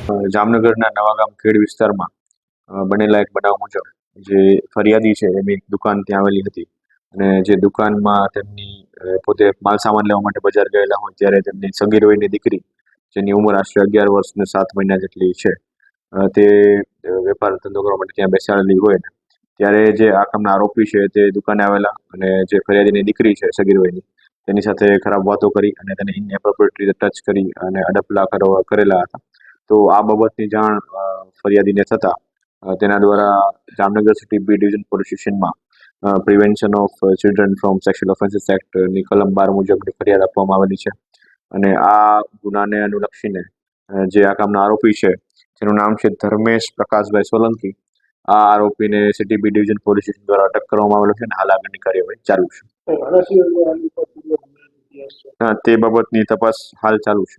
જામનગરના નવાગામ ખેડ વિસ્તારમાં બનેલા એક બનાવ મુજબ જે ફરિયાદી છે એની એક દુકાન ત્યાં આવેલી હતી અને જે દુકાનમાં તેમની પોતે માલ સામાન લેવા માટે બજાર ગયેલા હોય ત્યારે તેમની સગીર વયની દીકરી જેની ઉંમર આશરે 11 વર્ષ ને 7 મહિના જેટલી છે તે વેપાર ધંધો કરવા માટે ત્યાં બેસાડેલી હોય ને ત્યારે જે આ કામના આરોપી છે તે દુકાને આવેલા અને જે ફરિયાદીની દીકરી છે સગીર વયની તેની સાથે ખરાબ વાતો કરી અને તેને ઇનએપ્રોપ્રિએટ રીતે ટચ કરી અને અડપલા કરેલા હતા. તો આ બાબતની જાણ ફરિયાદીને થતા તેના દ્વારા Jamnagar city B division police સ્ટેશનમાં prevention of children from sexual offences એક્ટની કલમ 12 મુજબની ફરિયાદ આપવામાં આવેલી છે અને આ ગુનાને અનુલક્ષીને જે આ કામના આરોપી છે જેનું નામ છે ધર્મેશ પ્રકાશભાઈ સોલંકી. આ આરોપીને city B division police station દ્વારા અટક કરવામાં આવેલો છે અને હાલ આગળની કાર્યવાહી ચાલુ છે. તે બાબતની તપાસ હાલ ચાલુ છે.